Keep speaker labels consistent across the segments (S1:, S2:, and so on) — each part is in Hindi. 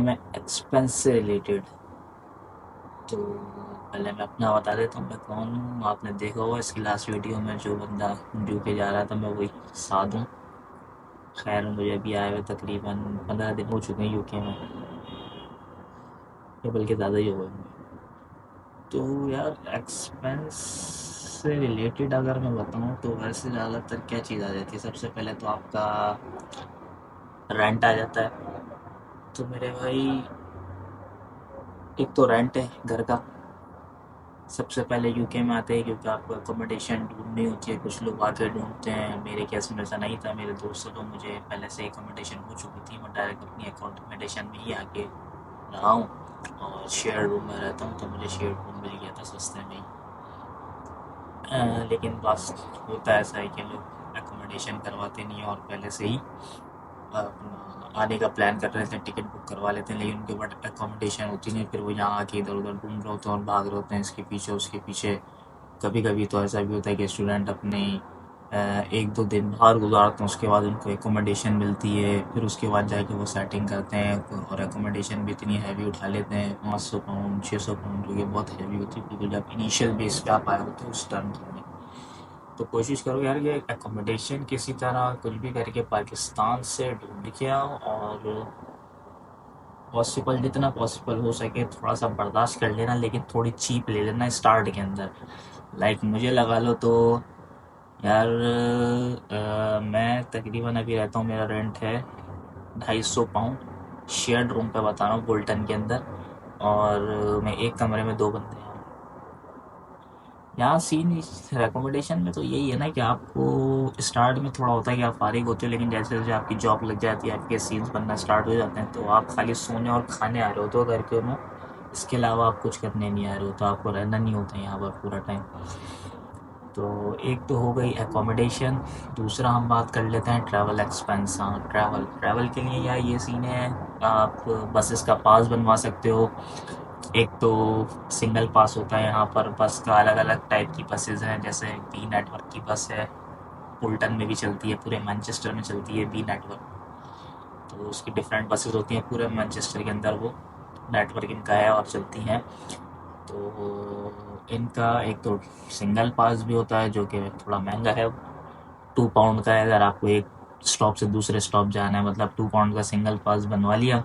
S1: में एक्सपेंस से रिलेटेड। तो पहले मैं अपना बता देता हूँ मैं कौन हूँ। आपने देखा होगा इसकी लास्ट वीडियो में जो बंदा यूके जा रहा था मैं वही साध हूँ। खैर मुझे अभी आए हुए तकरीबन 15 दिन हो चुके हैं यूके में, या बल्कि ज़्यादा ही हो गए होंगे। तो यार एक्सपेंस से रिलेटेड अगर मैं बताऊँ तो वैसे ज़्यादातर क्या चीज़ आ जाती है, सबसे पहले तो आपका रेंट आ जाता है। तो मेरे भाई एक तो रेंट है घर का, सबसे पहले यूके में आते हैं क्योंकि आपको अकोमोडेशन ढूंढनी होती है। कुछ लोग आके ढूंढते हैं, मेरे केस में ऐसा नहीं था। मेरे दोस्तों तो मुझे पहले से अकोमोडेशन हो चुकी थी, मैं डायरेक्ट अपनी अकोमोडेशन में ही आके रहा हूँ और शेयर रूम में रहता हूँ, तो मुझे शेयर रूम मिल गया था सस्ते में ही। लेकिन बस होता ऐसा है कि लोग अकोमोडेशन करवाते नहीं हैं और पहले से ही अपना आने का प्लान कर रहे थे, टिकट बुक करवा लेते हैं, लेकिन उनके बाद अकोमोडेशन होती नहीं। फिर वो यहाँ आके इधर उधर ढूंढ रहे होते हैं और भाग रहे होते हैं इसके पीछे उसके पीछे। कभी कभी तो ऐसा भी होता है कि स्टूडेंट अपने 1-2 दिन बाहर गुजारते हैं, उसके बाद उनको एकोमोडेशन मिलती है, फिर उसके बाद जाके वो सेटिंग करते हैं और एकोमोडेशन भी इतनी हैवी उठा लेते हैं, 500 पाउंड 600 पाउंड, जो कि बहुत हैवी होती है क्योंकि जब इनिशियल बेस पे आप आए होते हो उस टाइम में। तो कोशिश करो यार ये एकोमोडेशन किसी तरह कुछ भी करके पाकिस्तान से ढूंढ के आओ, और पॉसिबल जितना पॉसिबल हो सके थोड़ा सा बर्दाश्त कर लेना, लेकिन थोड़ी चीप ले लेना स्टार्ट के अंदर। लाइक मुझे लगा लो तो यार मैं तकरीबन अभी रहता हूँ, मेरा रेंट है 250 पाउंड। शेयर्ड रूम पे बता रहा हूँ बोल्टन के अंदर, और मैं एक कमरे में 2 बंदे हैं। यहाँ सीन रिकमेंडेशन में तो यही है ना कि आपको स्टार्ट में थोड़ा होता है कि आप फारिग होते हो, लेकिन जैसे जैसे आपकी जॉब लग जाती है, आपके सीन्स बनना स्टार्ट हो जाते हैं, तो आप खाली सोने और खाने आ रहे होते हो घर के में। इसके अलावा आप कुछ करने नहीं आ रहे हो, तो आपको रहना नहीं होता यहाँ पर पूरा टाइम। तो एक तो हो गई एकोमोडेशन। दूसरा हम बात कर लेते हैं ट्रैवल एक्सपेंस। हाँ, ट्रैवल ट्रैवल के लिए यार ये सीन है, आप बसेस का पास बनवा सकते हो। एक तो सिंगल पास होता है यहाँ पर, बस का अलग अलग टाइप की बसेज हैं, जैसे बी नेटवर्क की बस है, पुल्टन में भी चलती है, पूरे मैनचेस्टर में चलती है बी नेटवर्क। तो उसकी डिफरेंट बसेज होती हैं पूरे मैनचेस्टर के अंदर, वो नेटवर्क इनका है और चलती हैं। तो इनका एक तो सिंगल पास भी होता है जो कि थोड़ा महंगा है, 2 पाउंड का है। अगर आपको एक स्टॉप से दूसरे स्टॉप जाना है, मतलब 2 पाउंड का सिंगल पास बनवा लिया।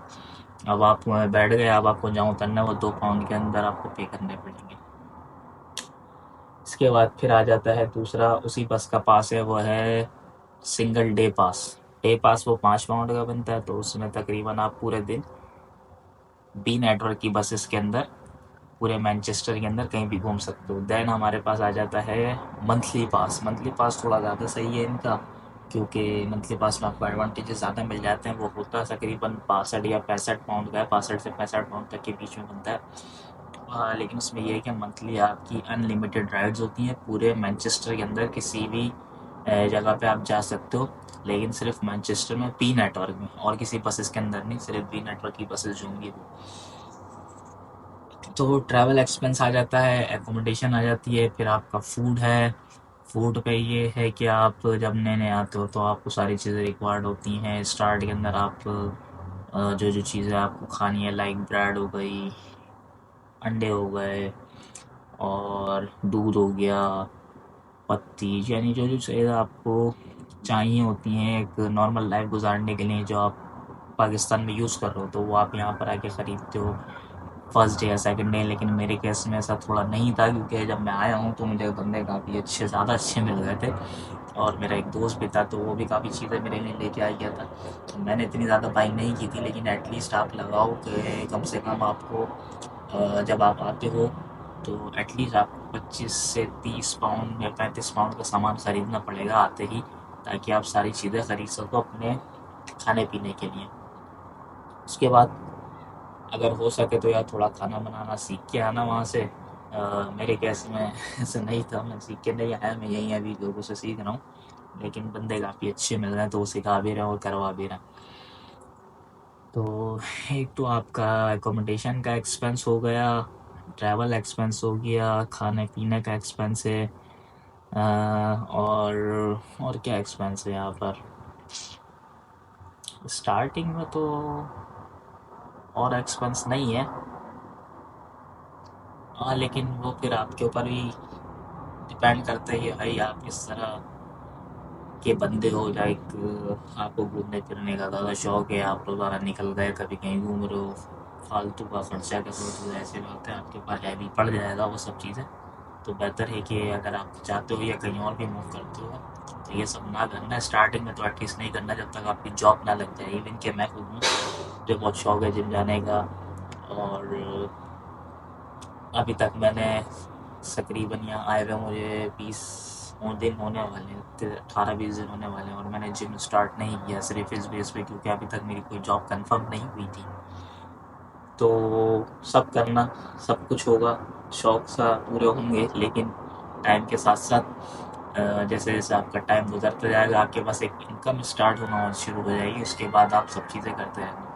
S1: अब आप वहाँ बैठ गए, अब आपको जहाँ उतरना है वो 2 पाउंड के अंदर आपको पे करने पड़ेंगे। इसके बाद फिर आ जाता है दूसरा उसी बस का पास है, वो है सिंगल डे पास। डे पास वो 5 पाउंड का बनता है, तो उसमें तकरीबन आप पूरे दिन बी नेटवर्क की बसेस के अंदर पूरे मैनचेस्टर के अंदर कहीं भी घूम सकते हो। देन हमारे पास आ जाता है मंथली पास। मंथली पास थोड़ा ज़्यादा सही है इनका, क्योंकि मंथली पास में आपको एडवांटेजेस ज़्यादा मिल जाते हैं। वो होता है तकरीबन 62 या 65 पाउंड का है, 65 से 65 पाउंड तक के बीच में बनता है। लेकिन उसमें ये है कि मंथली आपकी अनलिमिटेड राइड्स होती हैं पूरे मैनचेस्टर के अंदर, किसी भी जगह पे आप जा सकते हो, लेकिन सिर्फ मैनचेस्टर में बी नेटवर्क में, और किसी बसेस के अंदर नहीं, सिर्फ बी नेटवर्क की बसेस जो होंगी वो। तो ट्रैवल एक्सपेंस आ जाता है, एकोमोडेशन आ जाती है, फिर आपका फूड है। फूड पे ये है कि आप जब नए नए आते हो तो आपको सारी चीज़ें रिक्वायर्ड होती हैं स्टार्ट के अंदर। आप जो जो चीज़ें आपको खानी है, लाइक ब्रेड हो गई, अंडे हो गए, और दूध हो गया, पत्ती, यानी जो जो चीज़ें आपको चाहिए होती हैं एक नॉर्मल लाइफ गुजारने के लिए, जो आप पाकिस्तान में यूज़ कर रहे हो, तो वो आप यहाँ पर आके ख़रीदते हो फर्स्ट डे या सेकंड डे। लेकिन मेरे केस में ऐसा थोड़ा नहीं था, क्योंकि जब मैं आया हूँ तो मुझे बंदे काफ़ी अच्छे, ज़्यादा अच्छे मिल गए थे, और मेरा एक दोस्त भी था तो वो भी काफ़ी चीज़ें मेरे लिए लेके आ गया था। तो मैंने इतनी ज़्यादा बाइंग नहीं की थी, लेकिन एटलीस्ट आप लगाओ कि कम से कम आपको जब आप आते हो तो एटलीस्ट आपको 25 से 30 पाउंड या 35 पाउंड का सामान ख़रीदना पड़ेगा आते ही, ताकि आप सारी चीज़ें ख़रीद सको अपने खाने पीने के लिए। उसके बाद अगर हो सके तो यार थोड़ा खाना बनाना सीख के आना वहाँ से। मेरे केस में ऐसा नहीं था, मैं सीख के नहीं आया, मैं यहीं अभी लोगों से सीख रहा हूँ, लेकिन बंदे काफ़ी अच्छे मिल रहे हैं तो वो सिखा भी रहे हैं और करवा भी रहे हैं। तो एक तो आपका एकोमोडेशन का एक्सपेंस हो गया, ट्रैवल एक्सपेंस हो गया, खाने पीने का एक्सपेंस है, और क्या एक्सपेंस है यहाँ पर। स्टार्टिंग में तो और एक्सपेंस नहीं है। हाँ, लेकिन वो फिर आपके ऊपर भी डिपेंड करता है कि भाई आप किस तरह के बंदे हो। लाइक आपको घूमने फिरने का ज़्यादा शौक है, आप रोज़ाना निकल गए कभी कहीं घूम रहे हो, फालतू का खर्चा कर रहे हो, तो ऐसे बात है आपके ऊपर हैवी पड़ जाएगा वो सब चीज़ें। तो बेहतर है कि अगर आप चाहते हो या कहीं और भी मूव करते हो तो ये सब ना करना, स्टार्टिंग में तो एटलीस्ट नहीं करना जब तक आपकी जॉब ना लग जाए। इवन कि मैं खुद हूँ, मुझे बहुत शौक है जिम जाने का, और अभी तक मैंने तकरीबन यहाँ आए हुए मुझे 20 दिन होने वाले हैं, 18-20 दिन होने वाले हैं, और मैंने जिम स्टार्ट नहीं किया सिर्फ इस बेस पे क्योंकि अभी तक मेरी कोई जॉब कंफर्म नहीं हुई थी। तो सब करना, सब कुछ होगा, शौक सा पूरे होंगे, लेकिन टाइम के साथ साथ जैसे जैसे आपका टाइम गुजरता जाएगा आपके पास एक इनकम स्टार्ट होना और शुरू हो जाएगी, उसके बाद आप सब चीज़ें करते रहना।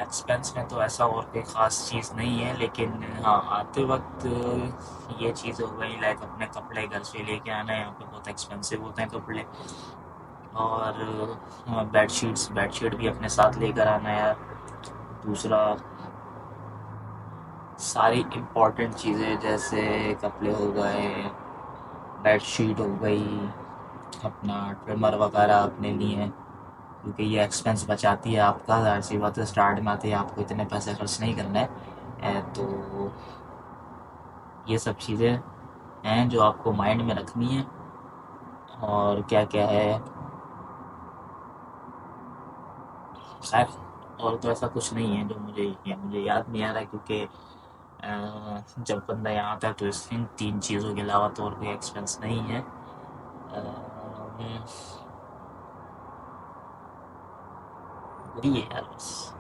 S1: एक्सपेंस में तो ऐसा और कोई ख़ास चीज़ नहीं है, लेकिन हाँ, आते वक्त ये चीज़ हो गई, लाइक अपने कपड़े घर से लेके आना, यहाँ पे बहुत एक्सपेंसिव होते हैं कपड़े। और बेडशीट भी अपने साथ लेकर आना यार। दूसरा, सारी इम्पोर्टेंट चीज़ें जैसे कपड़े हो गए, बेडशीट हो गई, अपना ट्रिमर वगैरह अपने लिए, क्योंकि ये एक्सपेंस बचाती है आपका। ज़ाहिर सी बात है, स्टार्ट में आते ही आपको इतने पैसे खर्च नहीं करना है। तो ये सब चीज़ें हैं जो आपको माइंड में रखनी है। और क्या क्या है, खैर, और तो ऐसा कुछ नहीं है जो मुझे याद नहीं आ रहा है, क्योंकि जब बंदा यहाँ आता है तो इन 3 चीज़ों के अलावा तो और कोई एक्सपेंस नहीं है। वही है यार, बस।